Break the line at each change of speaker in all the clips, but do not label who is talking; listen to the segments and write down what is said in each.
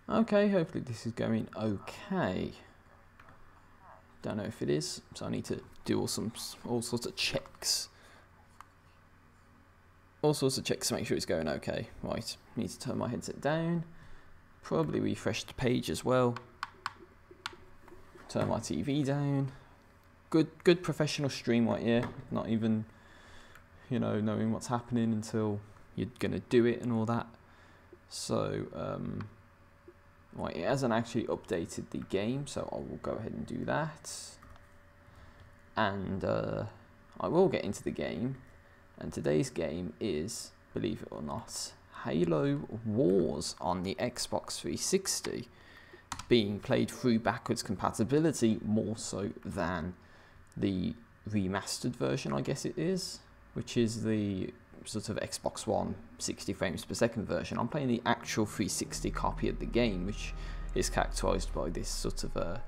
Okay, hopefully this is going okay. Don't know if it is, so I need to do all sorts of checks. All sorts of checks to make sure it's going okay. Right, need to turn my headset down. Probably refresh the page as well. Turn my TV down. Good professional stream right here. Not even, you know, knowing what's happening until you're gonna do it and all that. So, right, it hasn't actually updated the game, so I will go ahead and do that. And I will get into the game. And today's game is, believe it or not, Halo Wars on the Xbox 360, being played through backwards compatibility more so than the remastered version, I guess it is, which is the sort of Xbox One 60 frames per second version. I'm playing the actual 360 copy of the game, which is characterized by this sort of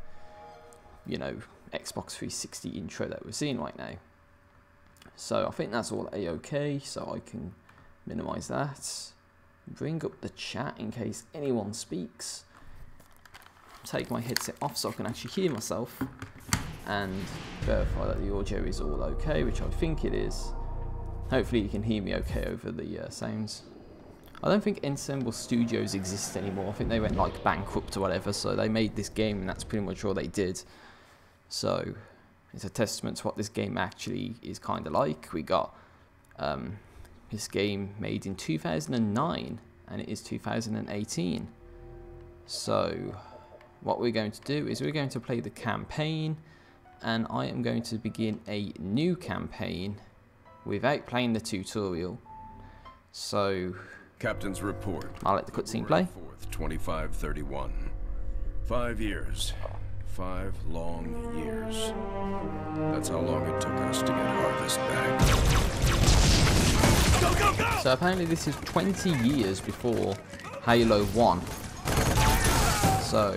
you know, Xbox 360 intro that we're seeing right now. So I think that's all a-okay, so I can minimize that, bring up the chat in case anyone speaks, take my headset off so I can actually hear myself, and verify that the audio is all okay, which I think it is. Hopefully you can hear me okay over the sounds. I don't think Ensemble Studios exist anymore. I think they went like bankrupt or whatever, so they made this game and that's pretty much all they did. So it's a testament to what this game actually is kind of like. We got this game made in 2009 and it is 2018. So what we're going to do is we're going to play the campaign, and I am going to begin a new campaign without playing the tutorial. So
Captain's report.
I'll let the cutscene play.
4th, 2531. 5 years. 5 long years. That's how long it took us to get Harvest back. Go, go, go!
So apparently this is 20 years before Halo 1. So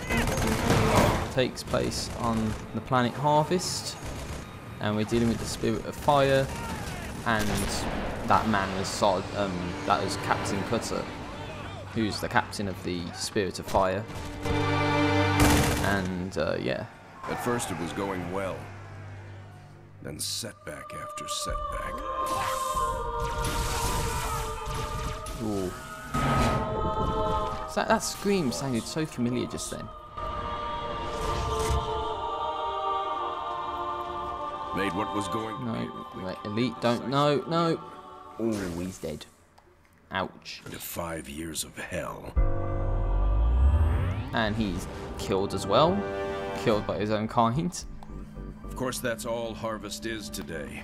it takes place on the planet Harvest, and we're dealing with the Spirit of Fire, and that man was that was Captain Cutter, who's the captain of the Spirit of Fire. And yeah.
At first it was going well. Then setback after setback.
Ooh. So that scream sounded so familiar just then.
Made what was going.
No, wait, Elite don't. No. Oh, he's dead. Ouch.
To 5 years of hell.
And he's killed as well. Killed by his own kind.
Of course, that's all Harvest is today.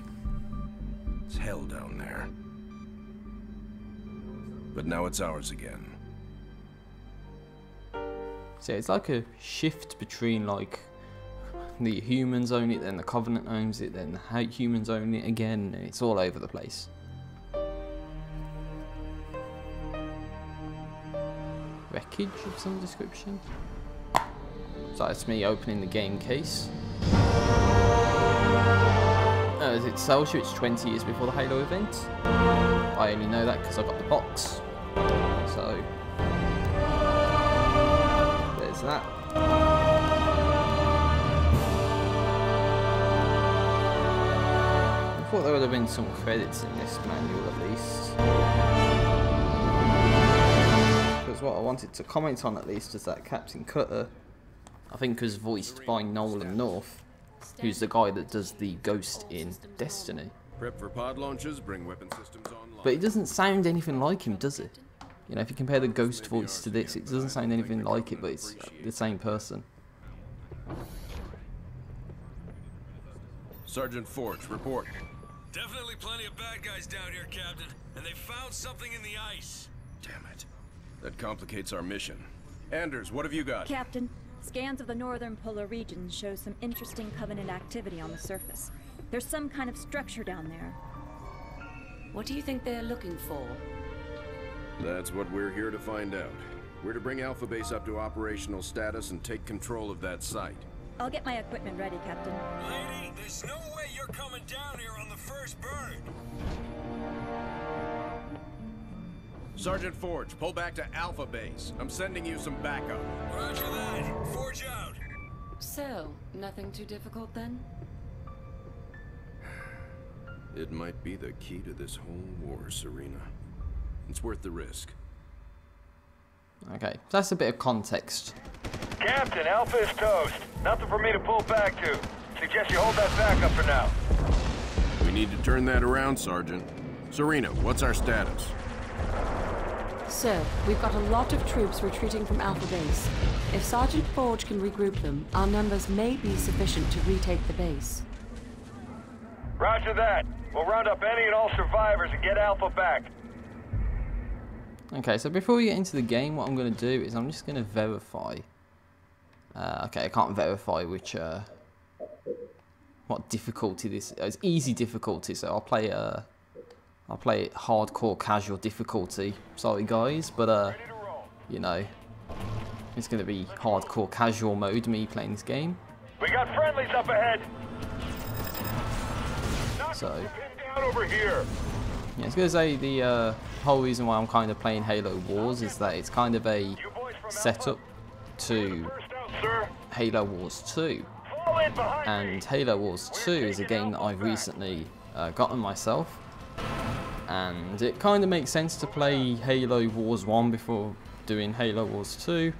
It's hell down there. But now it's ours again.
So it's like a shift between like the humans own it, then the Covenant owns it, then the humans own it again. It's all over the place. Wreckage of some description. So that's me opening the game case. As it tells you, it's 20 years before the Halo event. I only know that because I got the box. So there's that. I thought there would have been some credits in this manual at least. Because what I wanted to comment on at least is that Captain Cutter, I think, was voiced by Nolan North, who's the guy that does the Ghost in Destiny.
Prep for pod launches, bring weapon systems online.
But it doesn't sound anything like him, does it? You know, if you compare the Ghost voice to this, it doesn't sound anything like it, but it's the same person.
Sergeant Forge, report.
Definitely plenty of bad guys down here, Captain, and they found something in the ice.
Damn it. That complicates our mission. Anders, what have you got?
Captain, scans of the northern polar region show some interesting Covenant activity on the surface. There's some kind of structure down there.
What do you think they're looking for?
That's what we're here to find out. We're to bring Alpha Base up to operational status and take control of that site.
I'll get my equipment ready, Captain.
Lady, there's no way you're coming down here on the first bird.
Sergeant Forge, pull back to Alpha Base. I'm sending you some backup.
Roger that. Forge out.
So, nothing too difficult then?
It might be the key to this whole war, Serena. It's worth the risk.
Okay, that's a bit of context.
Captain, Alpha is toast. Nothing for me to pull back to. Suggest you hold that backup for now.
We need to turn that around, Sergeant. Serena, what's our status?
Sir, we've got a lot of troops retreating from Alpha Base. If Sergeant Forge can regroup them, our numbers may be sufficient to retake the base.
Roger that. We'll round up any and all survivors and get Alpha back.
Okay, so before we get into the game, what I'm going to do is I'm just going to verify. Okay, I can't verify which what difficulty this is. It's easy difficulty, so I'll play hardcore casual difficulty. Sorry guys, but you know, it's going to be hardcore casual mode, me playing this game.
We got friendlies up ahead.
So
Down over here.
yeah, I was going to say the whole reason why I'm kind of playing Halo Wars is that it's kind of a setup to
Sir.
Halo Wars 2.
Fall in behind me.
And Halo Wars 2 is a game that I've recently gotten myself. And it kind of makes sense to play Halo Wars 1 before doing Halo Wars 2.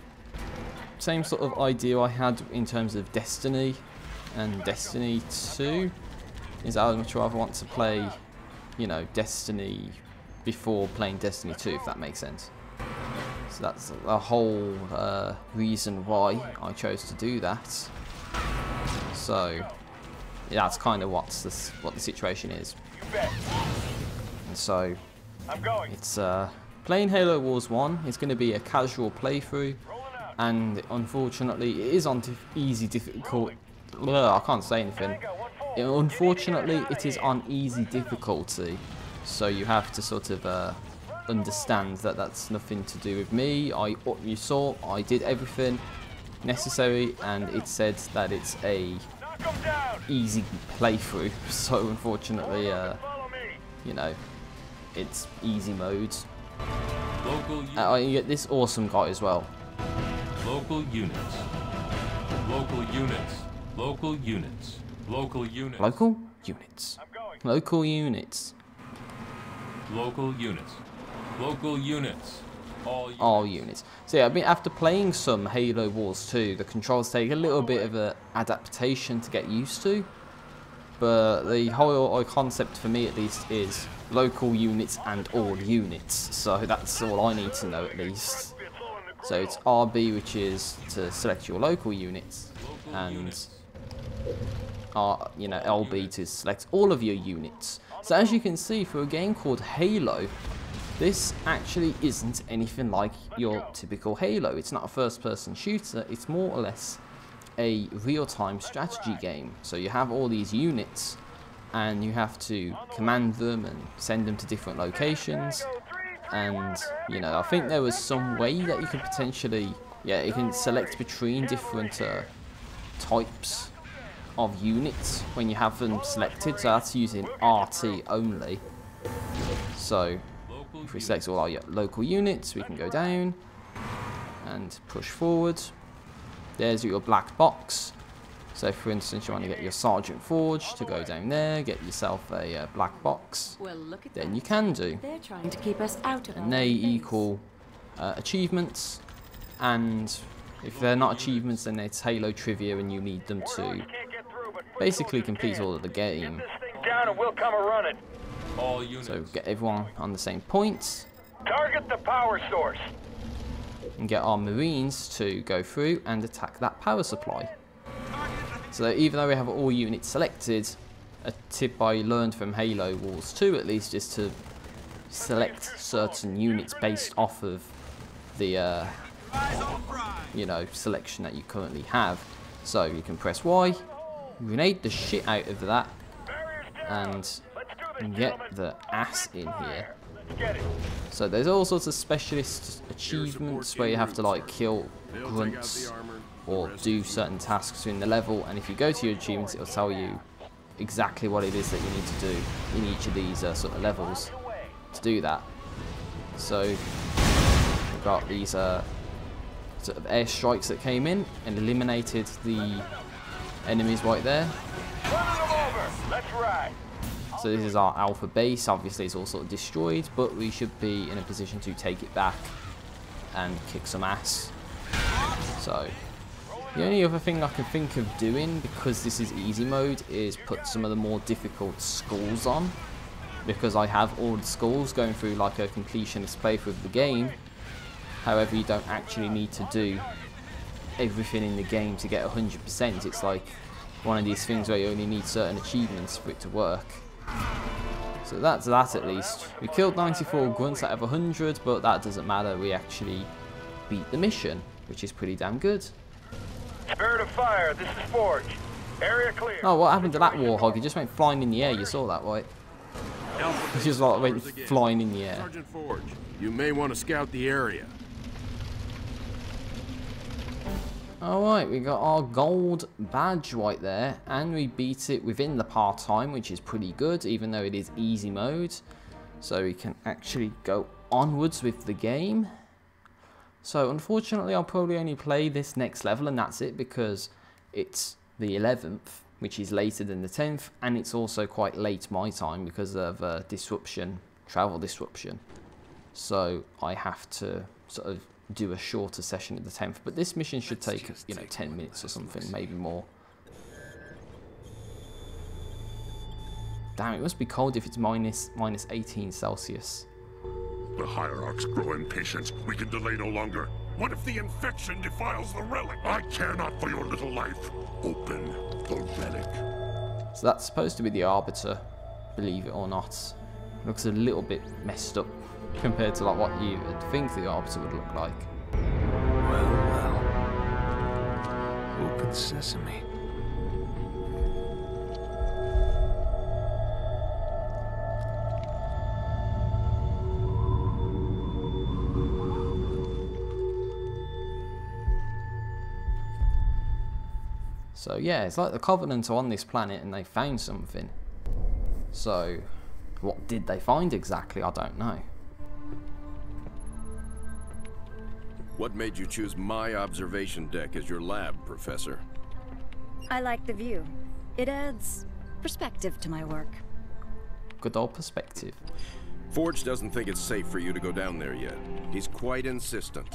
Same sort of idea I had in terms of Destiny and Destiny 2 is I would much rather want to play, you know, Destiny before playing Destiny 2, if that makes sense. So that's the whole reason why I chose to do that. So yeah, that's kind of what the situation is.
You bet.
And so
I'm going.
it's playing Halo Wars 1 is going to be a casual playthrough, and unfortunately it is on easy difficult. I can't say anything. Unfortunately, it is on easy difficulty, so you have to sort of understand that that's nothing to do with me. You saw I did everything necessary, and it said that it's a easy playthrough. So unfortunately, you know, it's easy modes. You get this awesome guy as well.
Local units. Local units. Local units. Local units.
Local units. Local units.
Local units. Local units.
All units. So yeah, I mean, after playing some Halo Wars 2, the controls take a little bit of an adaptation to get used to. But the whole concept for me at least is local units and all units. So that's all I need to know at least. So it's RB, which is to select your local units, and you know, LB to select all of your units. So as you can see, for a game called Halo, this actually isn't anything like your typical Halo. It's not a first-person shooter. It's more or less a real-time strategy game. So you have all these units, and you have to command them and send them to different locations. And you know, I think there was some way that you can potentially, yeah, you can select between different types of units when you have them selected. So that's using RT only. So if we select all our local units, we can go down and push forward. There's your black box. So for instance, you want to get your Sergeant Forge to go down there, get yourself a black box,
Well, look at
then
that.
you can do.
They're trying to keep us out of
And
our
they
base.
equal achievements, and if they're not achievements, then it's Halo trivia, and you need them to basically complete all of the game.
This thing down and we'll come a-running.
All units.
So get everyone on the same points,
Target the power source.
and get our Marines to go through and attack that power supply. So even though we have all units selected, a tip I learned from Halo Wars 2 at least is to select certain units based off of the you know, selection that you currently have. So you can press Y, grenade the shit out of that, and get the ass in here. So there's all sorts of specialist achievements where you have to like kill grunts or do certain tasks in the level, and if you go to your achievements, it'll tell you exactly what it is that you need to do in each of these sort of levels to do that. So we've got these sort of airstrikes that came in and eliminated the enemies right there.
Running them over. Let's ride.
So this is our alpha base. Obviously it's all sort of destroyed, but we should be in a position to take it back and kick some ass. So the only other thing I can think of doing, because this is easy mode, is put some of the more difficult schools on, because I have all the schools going through like a completionist playthrough of the game. However, you don't actually need to do everything in the game to get 100%. It's like one of these things where you only need certain achievements for it to work. So that's that at least. We killed 94 grunts out of 100, but that doesn't matter. We actually beat the mission, which is pretty damn good.
Spirit of fire, this is Forge. Area clear.
Oh, what happened to that warhog? He just went flying in the air. You saw that, right? He just like went flying in the air.
Sergeant Forge, you may want to scout the area.
Alright, we got our gold badge right there, and we beat it within the part-time, which is pretty good, even though it is easy mode. So we can actually go onwards with the game. So unfortunately, I'll probably only play this next level, and that's it, because it's the 11th, which is later than the 10th, and it's also quite late my time because of disruption, travel disruption. So I have to sort of do a shorter session at the 10th, but this mission should take, you know, 10 minutes or something, maybe more. Damn, it must be cold if it's minus 18 Celsius.
The hierarchs grow impatient. We can delay no longer. What if the infection defiles the relic? I care not for your little life. Open the relic.
So that's supposed to be the Arbiter, believe it or not. It looks a little bit messed up compared to like what you would think the Arbiter would look like.
Well. Open sesame.
So yeah, it's like the Covenant are on this planet and they found something. So what did they find exactly? I don't know.
What made you choose my observation deck as your lab, Professor?
I like the view. It adds perspective to my work.
Good old perspective.
Forge doesn't think it's safe for you to go down there yet. He's quite insistent.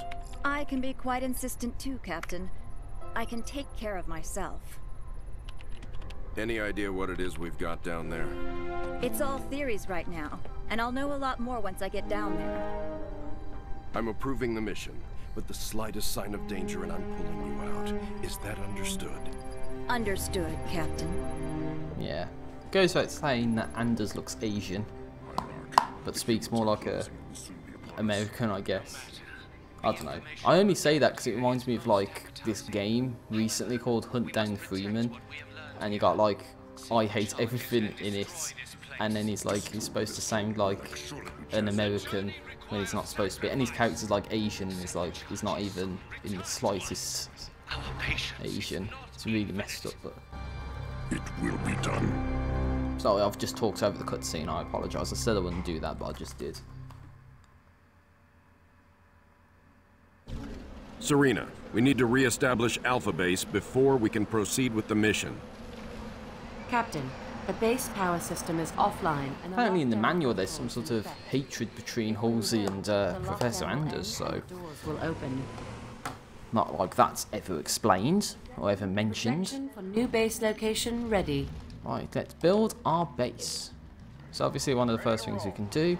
I can be quite insistent too, Captain. I can take care of myself.
Any idea what it is we've got down there?
It's all theories right now, and I'll know a lot more once I get down there.
I'm approving the mission, but the slightest sign of danger and I'm pulling you out. Is that understood?
Understood, Captain.
Yeah. Goes without saying that Anders looks Asian, but speaks more like a American, I guess. I don't know. I only say that because it reminds me of like this game recently called Hunt Down Freeman, and you got like I hate everything in it, and then he's supposed to sound like an American when he's not supposed to be, and his character's like Asian, and he's not even in the slightest Asian. It's really messed up, but
It will be done.
sorry, I've just talked over the cutscene. I apologise. I said I wouldn't do that, but I just did.
Serena, we need to re-establish Alpha Base before we can proceed with the mission.
Captain, the base power system is offline. And
Apparently in the manual there's some sort of hatred between Halsey and Professor Anders, so
doors will open.
not like that's ever explained or ever mentioned.
Projection for new base location ready.
Right, let's build our base. So obviously one of the first things we can do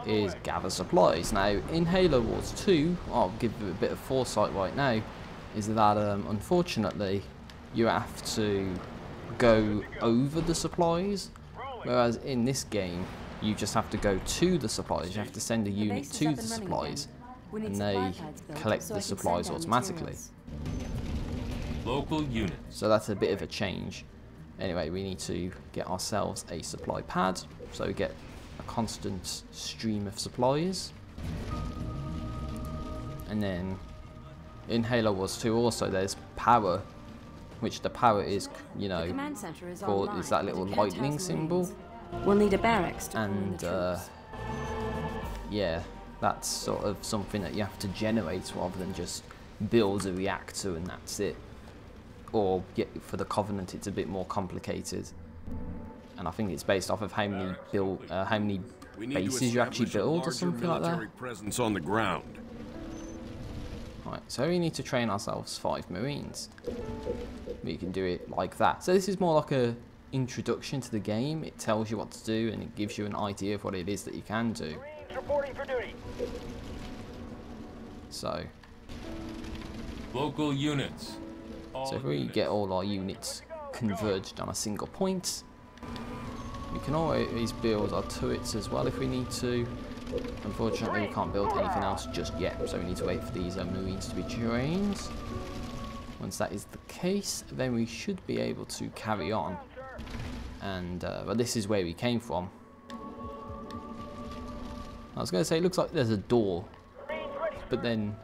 is gather supplies. Now in Halo Wars 2, I'll give you a bit of foresight right now, is that unfortunately you have to go over the supplies, whereas in this game you just have to go to the supplies. You have to send a unit to the supplies and they collect the supplies automatically.
Local units.
So that's a bit of a change. Anyway, we need to get ourselves a supply pad so we get a constant stream of supplies. And then in Halo Wars 2 also there's power, which the power is, you know, called is that little lightning symbol.
We'll need a barracks to
And yeah, That's sort of something that you have to generate rather than just build a reactor and that's it. Or for the Covenant, it's a bit more complicated. And I think it's based off of how many bases you actually build or something like that.
Presence on the ground.
Right, so we need to train ourselves 5 Marines. We can do it like that. So this is more like a introduction to the game. It tells you what to do and it gives you an idea of what it is that you can do.
Marines reporting for duty.
So
Local units.
So if we get all our units converged on a single point, we can always build our turrets as well if we need to. Unfortunately, we can't build anything else just yet, so we need to wait for these Marines to be trained. Once that is the case, then we should be able to carry on. And well, this is where we came from. I was going to say, it looks like there's a door, but then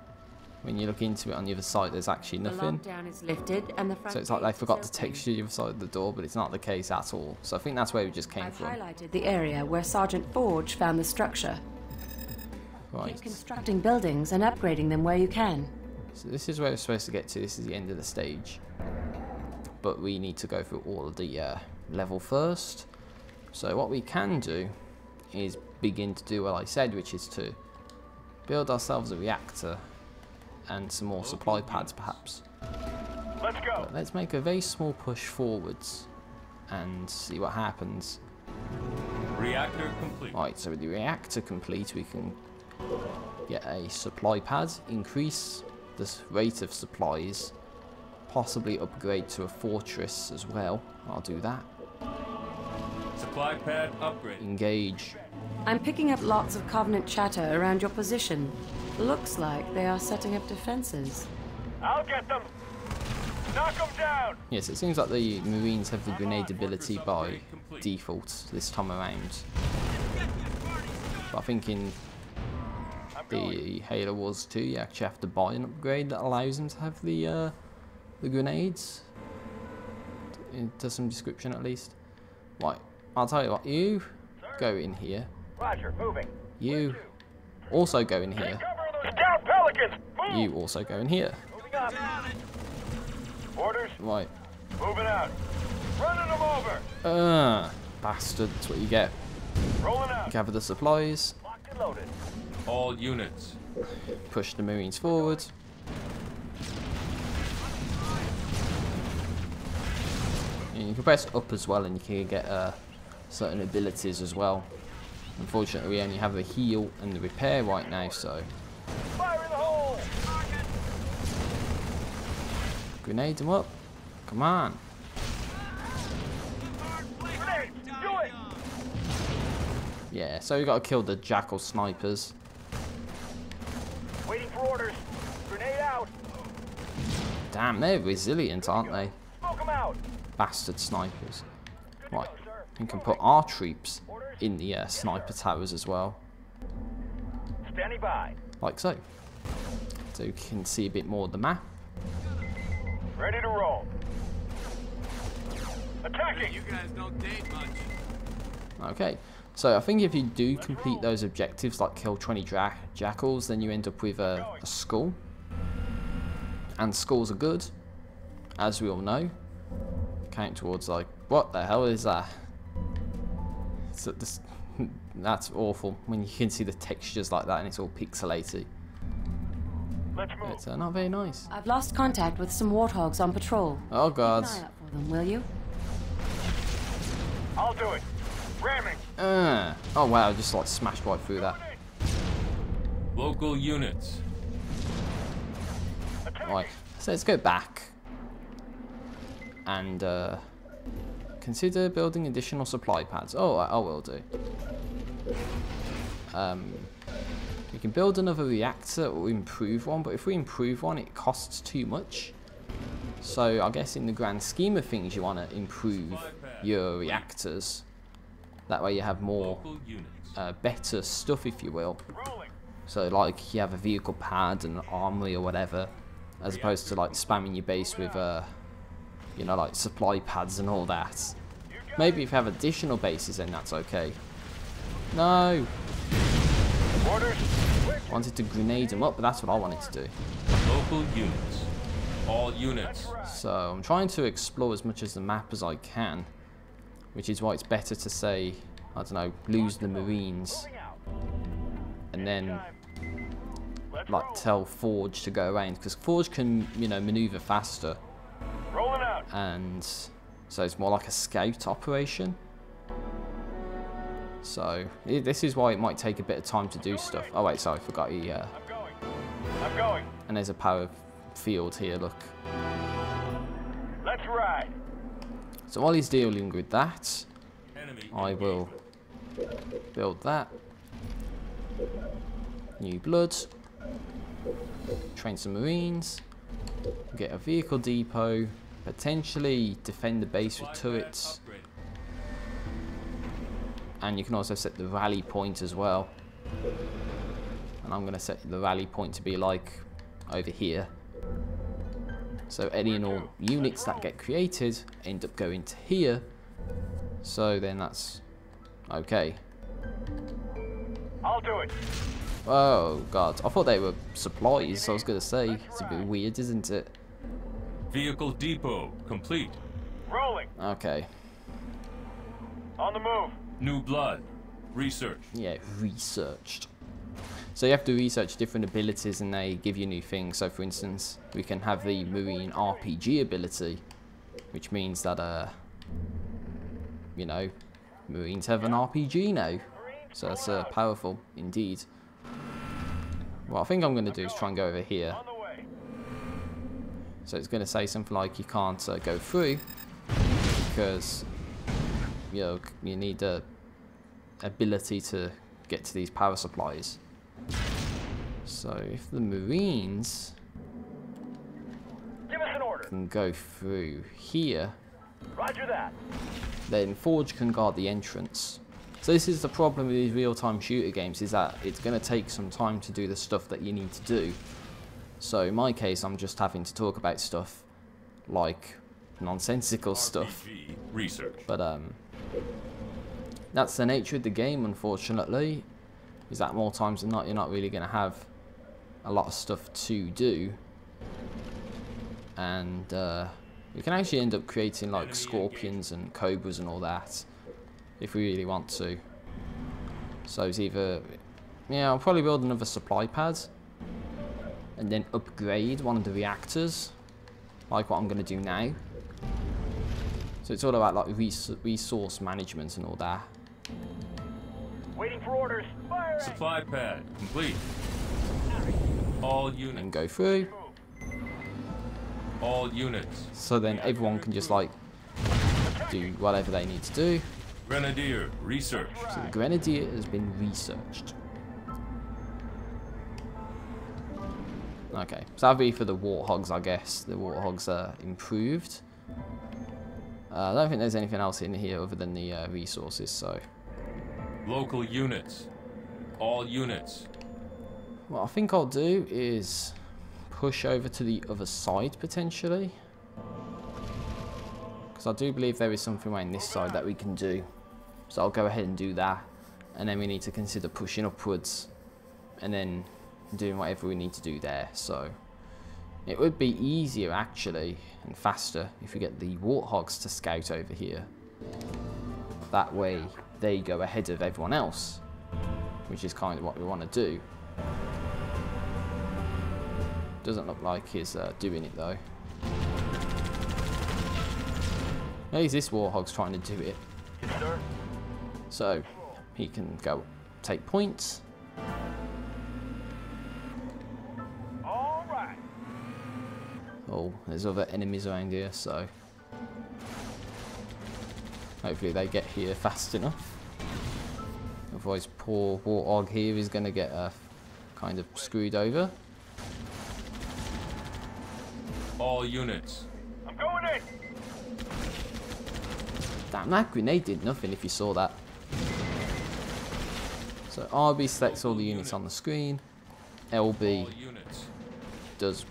when you look into it on the other side, there's actually nothing.
The lockdown is lifted and the front
So it's like they
gate
forgot
is
to
open.
texture the other side of the door, but it's not the case at all. So I think that's where we just came
I've
from.
highlighted the area where Sergeant Forge found the structure.
Right.
Keep constructing buildings and upgrading them where you can.
So this is where we're supposed to get to. This is the end of the stage. But we need to go through all of the level first. So what we can do is begin to do what I said, which is to build ourselves a reactor and some more supply pads perhaps.
Let's go.
But let's make a very small push forwards and see what happens.
Reactor complete.
Right, so with the reactor complete, we can get a supply pad, increase the rate of supplies, possibly upgrade to a fortress as well. I'll do that.
Supply pad upgrade.
Engage.
I'm picking up lots of Covenant chatter around your position. Looks like they are setting up defenses.
I'll get them. Knock them down.
Yes, it seems like the Marines have the grenade ability by default this time around. But I think in the Halo Wars 2, you actually have to buy an upgrade that allows them to have the grenades. It does some description at least. Right, I'll tell you what, you go in here.
Roger, moving.
You also go in here.
Cover those scout pelicans. Move.
You also go in here.
Moving up. Orders.
Right.
Moving out. Running them over.
Bastard, that's what you get.
Rolling out.
Gather the supplies.
Locked and loaded.
All units.
Push the Marines forward. And you can press up as well and you can get certain abilities as well. Unfortunately, we only have the heal and the repair right now, so...
Fire in the hole.
Grenade them up. Come on.
Grenade. Do it.
Yeah, so we got to kill the Jackal snipers.
Waiting for orders. Grenade out.
Damn, they're resilient, aren't they?
Smoke them out.
Bastard snipers. Right, we can put our troops in the sniper towers as well.
Standing by.
Like so. So you can see a bit more of the map.
Ready to roll. Attacking.
You guys don't date much.
Okay, so I think if you do complete those objectives, like kill 20 jackals, then you end up with a skull. And skulls are good, as we all know. Count towards like, what the hell is that? So this, that's awful when you can see the textures like that and it's all pixelated.
Let's move.
It's not very nice.
I've lost contact with some warthogs on patrol.
Oh god.
Keep an eye out for them, will you?
I'll do it. Ramming.
Oh wow, I just like smashed right through that.
Local units.
Right, so let's go back and consider building additional supply pads. Oh, I will do. We can build another reactor or improve one, but if we improve one, it costs too much. So I guess in the grand scheme of things, you want to improve your reactors. That way you have more,
Local units.
better stuff, if you will.
Rolling.
So like you have a vehicle pad and armory or whatever, as opposed to like spamming your base with you know, like supply pads and all that. Maybe if you have additional bases then that's okay. No!
Orders. Where
I wanted to grenade them up, but that's what I wanted to do.
Local units. All units.
So I'm trying to explore as much of the map as I can, which is why it's better to say, I don't know, lose the Marines, and then like tell Forge to go around, because Forge can, you know, maneuver faster,
Rolling out.
and so it's more like a scout operation. So this is why it might take a bit of time to do stuff. Oh wait, sorry, I forgot he.
I'm going.
And there's a power field here. Look.
Let's ride.
So while he's dealing with that,
Enemy.
I will build that. New blood. Train some Marines. Get a vehicle depot. Potentially defend the base with turrets.
Upgrade.
And you can also set the rally point as well. And I'm going to set the rally point to be like over here. So any and all units that get created end up going to here. So then that's okay.
I'll do it.
Oh god, I thought they were supplies. I was going to say, it's a bit weird, isn't it?
Vehicle depot complete.
Rolling.
Okay.
On the move.
New blood. Research.
Yeah, researched. So you have to research different abilities and they give you new things. So for instance, we can have the Marine RPG ability, which means that, you know, Marines have an RPG now. So that's powerful indeed. What I think I'm going to do is try and go over here.
On the way.
So it's going to say something like you can't go through because, you know, you need the ability to get to these power supplies. So if the Marines
Give us an order.
can go through here,
Roger that.
then Forge can guard the entrance. So this is the problem with these real-time shooter games, is that it's going to take some time to do the stuff that you need to do. So in my case, I'm just having to talk about stuff like nonsensical stuff.
RPG research.
But that's the nature of the game, unfortunately, is that more times than not you're not really going to have a lot of stuff to do. And we can actually end up creating like scorpions and cobras and all that if we really want to. So it's either, yeah, I'll probably build another supply pad and then upgrade one of the reactors, like what I'm going to do now. So it's all about like resource management and all that.
Waiting for orders. Fire.
Supply pad complete. All units.
And go through.
All units.
So then everyone can just like do whatever they need to do.
Grenadier research.
So the Grenadier has been researched. Okay, so that'll be for the Warthogs, I guess. The Warthogs are improved. I don't think there's anything else in here other than the resources, so...
Local units. All units.
What I think I'll do is push over to the other side, potentially. Because I do believe there is something around this side that we can do. So I'll go ahead and do that. And then we need to consider pushing upwards. And then doing whatever we need to do there. So it would be easier, actually, and faster if we get the Warthogs to scout over here. That way they go ahead of everyone else, which is kind of what we want to do. Doesn't look like he's doing it though. Maybe this Warthog's trying to do it.
Yes, sir.
So he can go take points.
All right.
Oh, there's other enemies around here, so hopefully they get here fast enough. Otherwise poor Warthog here is going to get kind of screwed over.
All units.
I'm going in.
Damn, that grenade did nothing if you saw that. So RB selects all the units on the screen. LB
All units.
does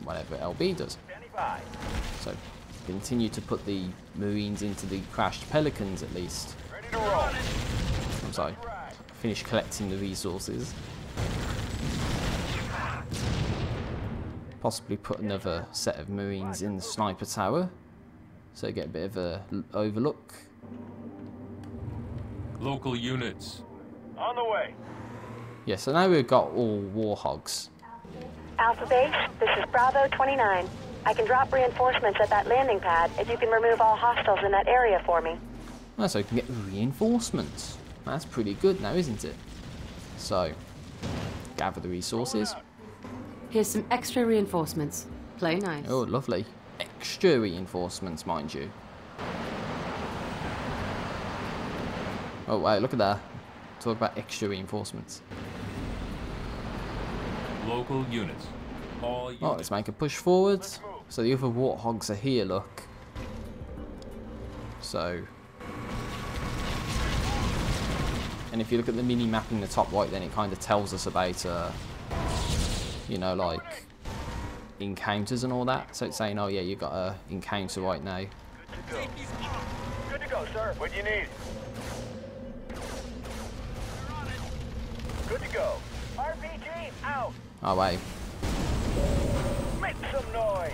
whatever LB does.
Standing by.
So continue to put the Marines into the crashed Pelicans at least.
Ready to roll.
I'm sorry. Finish collecting the resources. Possibly put another set of Marines in the sniper tower, so you get a bit of a overlook.
Local units.
On the way.
Yeah, so now we've got all Warhogs.
Alpha Base, this is Bravo 29. I can drop reinforcements at that landing pad if you can remove all hostiles in that area for me.
Oh, so we can get reinforcements. That's pretty good now, isn't it? So, gather the resources.
Here's some extra reinforcements. Play nice.
Oh, lovely. Extra reinforcements, mind you. Oh, wait, look at that. Talk about extra reinforcements.
Local units. All units.
Oh, let's make a push forward. So the other Warthogs are here, look. So... And if you look at the mini-map in the top right, then it kind of tells us about, you know, like, encounters and all that. So it's saying, oh yeah, you got an encounter right now.
Good to go, sir. What do you need? Good to go. RPG out.
Oh, wait.
Make some noise.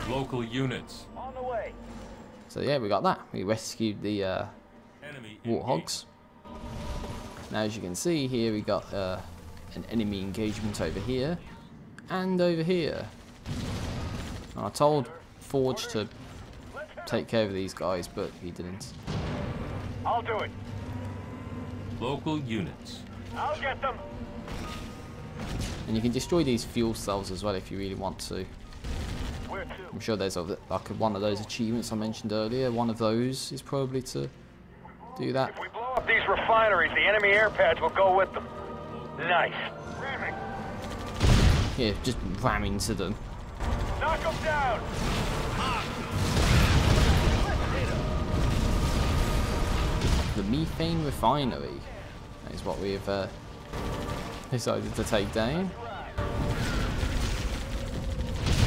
Local units.
On the way.
So yeah, we got that. We rescued the
Enemy
Warthogs. Now, as you can see here, we got an enemy engagement over here and over here. And I told Forge to take care of these guys, but he didn't.
I'll do it.
Local units.
I'll get them.
And you can destroy these fuel cells as well if you really want to.
Where to?
I'm sure there's like one of those achievements I mentioned earlier. One of those is probably to do that.
If we blow up these refineries, the enemy air pads will go with them. Nice. Ramming.
Yeah, just ram into them.
Knock them down.
The methane refinery is what we've decided to take down.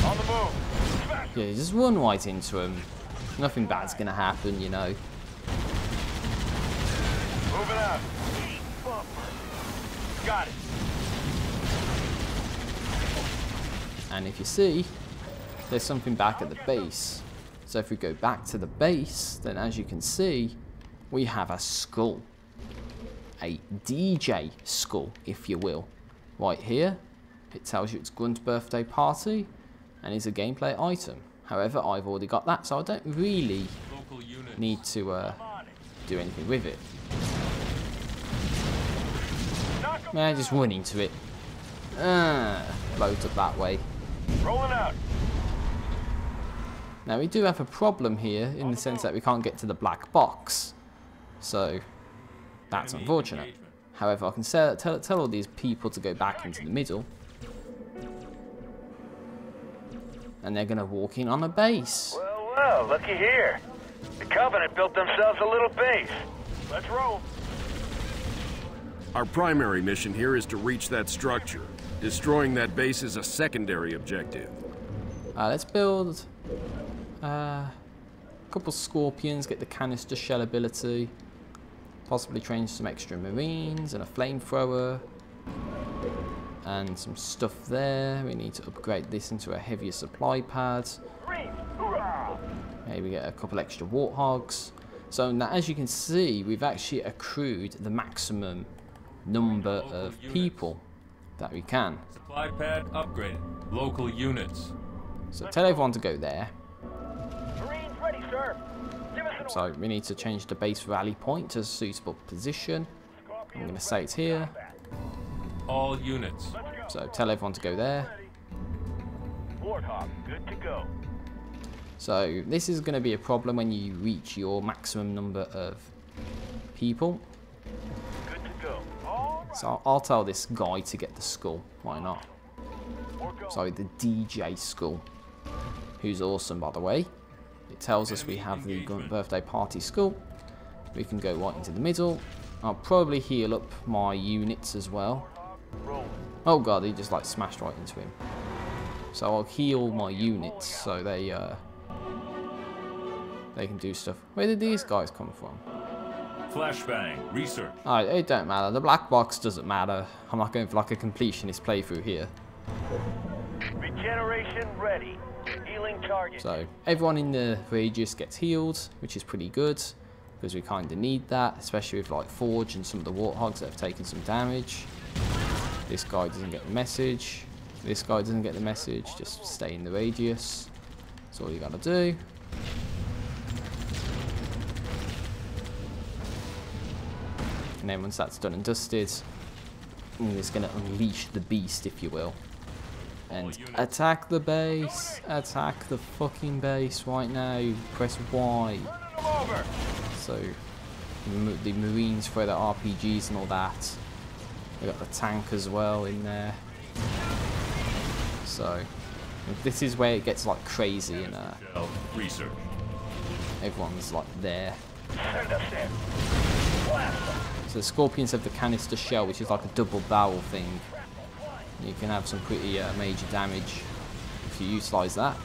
On the move.
Yeah, just run right into them. Nothing bad's gonna happen, you know.
Moving out. Got it.
And if you see, there's something back at the base. So if we go back to the base, then as you can see, we have a skull. A DJ skull, if you will. Right here, it tells you it's Grunt's birthday party, and is a gameplay item. However, I've already got that, so I don't really need to do anything with it. Yeah, just run into it. Loads up that way.
Rolling out.
Now we do have a problem here in the sense that we can't get to the black box. So that's unfortunate. However, I can tell all these people to go back into the middle. And they're going to walk in on a base.
Well, well, looky here. The Covenant built themselves a little base. Let's roll.
Our primary mission here is to reach that structure. Destroying that base is a secondary objective.
Let's build a couple Scorpions, get the canister shell ability. Possibly train some extra Marines and a flamethrower. And some stuff there. We need to upgrade this into a heavier supply pad. Maybe get a couple extra Warthogs. So now, as you can see, we've actually accrued the maximum number of people that we can.
Supply pad upgraded. Local units.
So tell everyone to go there.
Marines ready, sir. Give us an
So we need to change the base rally point to a suitable position. I'm going to say it's here.
All units.
So tell everyone to go there.
Warthog, good to go.
So this is going to be a problem when you reach your maximum number of people.
Good to go. All right.
So I'll tell this guy to get the skull. Why not? Sorry, the DJ skull. Who's awesome, by the way. It tells us we have the Grunt birthday party skull. We can go right into the middle. I'll probably heal up my units as well. Oh god, he just like smashed right into him. So I'll heal my units so they can do stuff. Where did these guys come from?
Flashbang. Research.
Alright, it don't matter. The black box doesn't matter. I'm not going for like a completionist playthrough here.
Regeneration ready. Healing target.
So everyone in the radius gets healed, which is pretty good because we kind of need that, especially with like Forge and some of the Warthogs that have taken some damage. This guy doesn't get the message. This guy doesn't get the message. Just stay in the radius. That's all you gotta do. And then once that's done and dusted, I'm just gonna unleash the beast, if you will. And attack the base. Attack the fucking base right now. Press Y. So the Marines throw their RPGs and all that. We got the tank as well in there. So this is where it gets like crazy and
Research.
everyone's like there. So the Scorpions have the canister shell, which is like a double barrel thing. You can have some pretty major damage if you utilise that.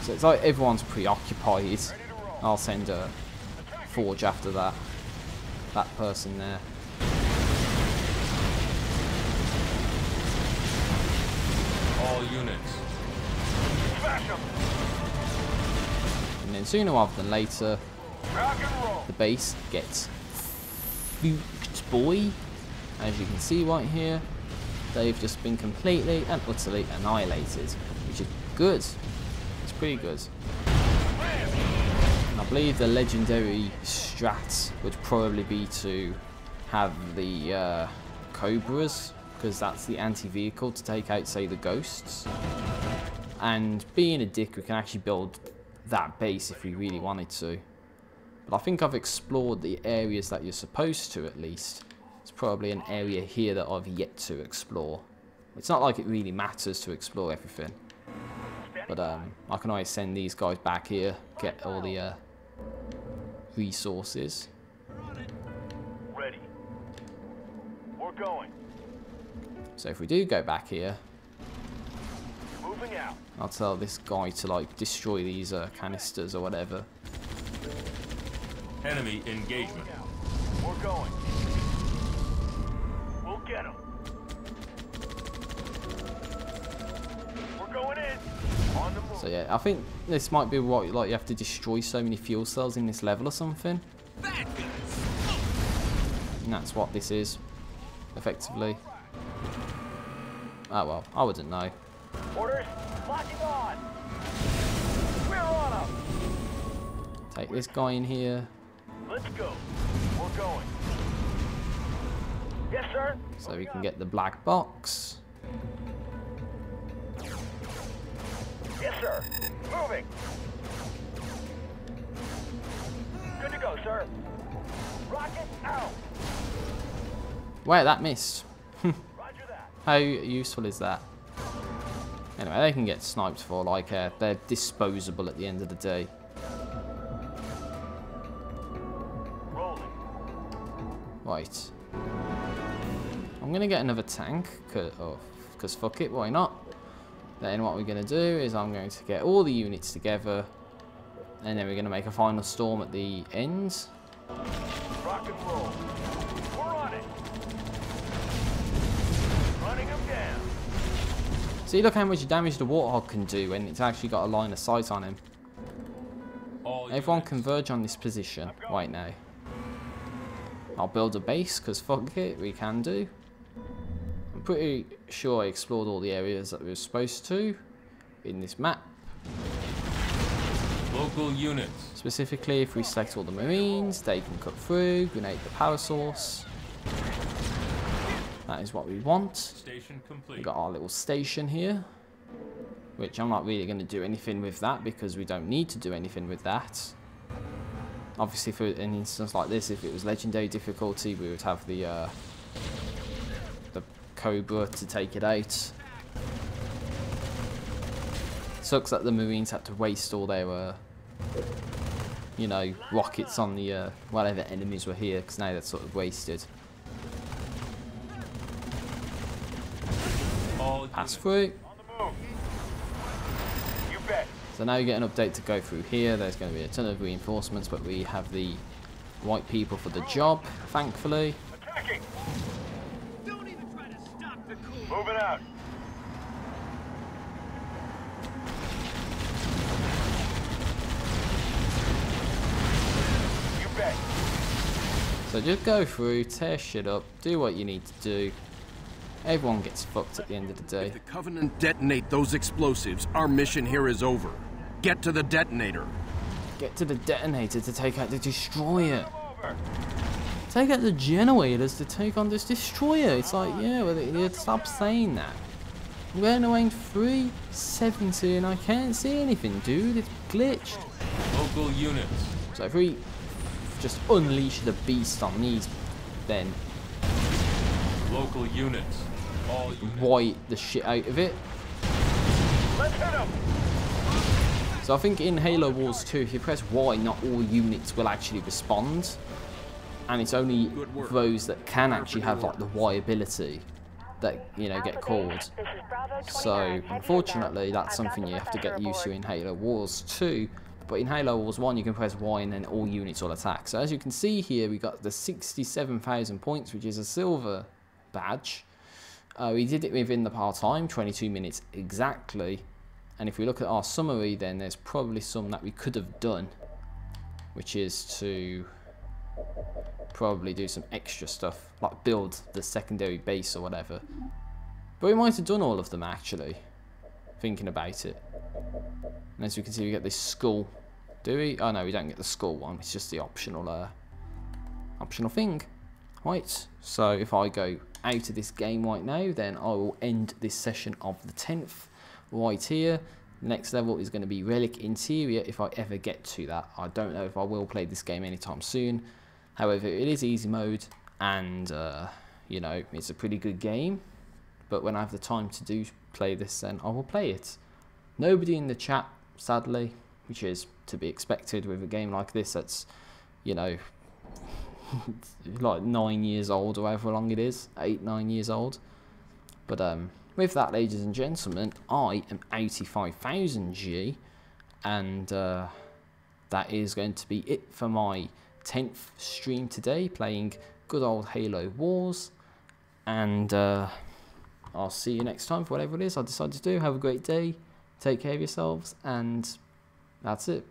So it's like everyone's preoccupied. I'll send a Forge after that. That person there.
All units.
And then sooner rather than later, the base gets fuked, boy. As you can see right here, they've just been completely and utterly annihilated, which is good. It's pretty good. And I believe the legendary strat would probably be to have the Cobras, because that's the anti-vehicle to take out, say, the ghosts. And being a dick, we can actually build that base if we really wanted to. But I think I've explored the areas that you're supposed to, at least. It's probably an area here that I've yet to explore. It's not like it really matters to explore everything. But I can always send these guys back here, get all the resources.
Ready. We're going.
So if we do go back here,
Moving out.
I'll tell this guy to like destroy these canisters or whatever.
Enemy engagement.
We're going. We'll get him. We're going in. On the move.
So yeah, I think this might be what like you have to destroy so many fuel cells in this level or something. And that's what this is, effectively. Oh well, I wouldn't know.
Orders. Locking on. We're on him.
Take this guy in here.
Let's go. We're going. Yes, sir.
So we can get the black box.
Yes, sir. Moving. Good to go, sir. Rocket out.
Wait, that missed.
Roger that.
How useful is that? Anyway, they can get sniped for, like, they're disposable at the end of the day.
Rolling.
Right. I'm going to get another tank, because fuck it, why not? Then what we're going to do is I'm going to get all the units together, and then we're going to make a final storm at the end.
Rock and roll. We're on it. Running them down.
See, look how much damage the Warthog can do when it's actually got a line of sight on him. Everyone converge on this position right now. I'll build a base, because fuck it, we can do. I'm pretty sure I explored all the areas that we were supposed to in this map.
Local units.
Specifically, if we select all the Marines, they can cut through, grenade the power source. That is what we want.
Station complete.
We've got our little station here, which I'm not really going to do anything with that because we don't need to do anything with that. Obviously, for an instance like this, if it was legendary difficulty, we would have the Cobra to take it out. Sucks that the Marines had to waste all their, you know, rockets on the whatever enemies were here, because now that's sort of wasted. Pass through.
On the move. You bet.
So now you get an update to go through here. There's going to be a ton of reinforcements, but we have the right people for the job, thankfully.
Attacking! Don't even try to stop the coup. Moving out. You bet.
So just go through, tear shit up, do what you need to do. Everyone gets fucked at the end of the day.
If the Covenant detonate those explosives, our mission here is over. Get to the detonator.
Get to the detonator to take out the destroyer. Take out the generators to take on this destroyer. It's like, yeah, well, you stop saying that. I'm going around 370 and I can't see anything, dude. It's glitched.
Local units.
So if we just unleash the beast on these, then
Local units. All units.
wipe the shit out of it.
Let's hit him.
So I think in Halo Wars 2, if you press Y, not all units will actually respond. And it's only those that can actually have like the Y ability that, you know, get called. So unfortunately, that's something you have to get used to in Halo Wars 2. But in Halo Wars 1, you can press Y and then all units will attack. So as you can see here, we got the 67,000 points, which is a silver badge. We did it within the part-time, 22 minutes exactly. And if we look at our summary, then there's probably some that we could have done, which is to probably do some extra stuff, like build the secondary base or whatever. But we might have done all of them actually, thinking about it. And as you can see, we get this skull. Do we? Oh no, we don't get the skull one. It's just the optional, optional thing. Right. So if I go out of this game right now, then I will end this session of the 10th right here. Next level is going to be Relic Interior if I ever get to that. I don't know if I will play this game anytime soon. However, it is easy mode and you know, it's a pretty good game. But when I have the time to play this, then I will play it. Nobody in the chat, sadly, which is to be expected with a game like this that's, you know, like 9 years old or however long it is, 8-9 years old. But with that, ladies and gentlemen, I am 85,000G, and that is going to be it for my 10th stream today, playing good old Halo Wars. And I'll see you next time for whatever it is I decide to do. Have a great day, take care of yourselves, and that's it.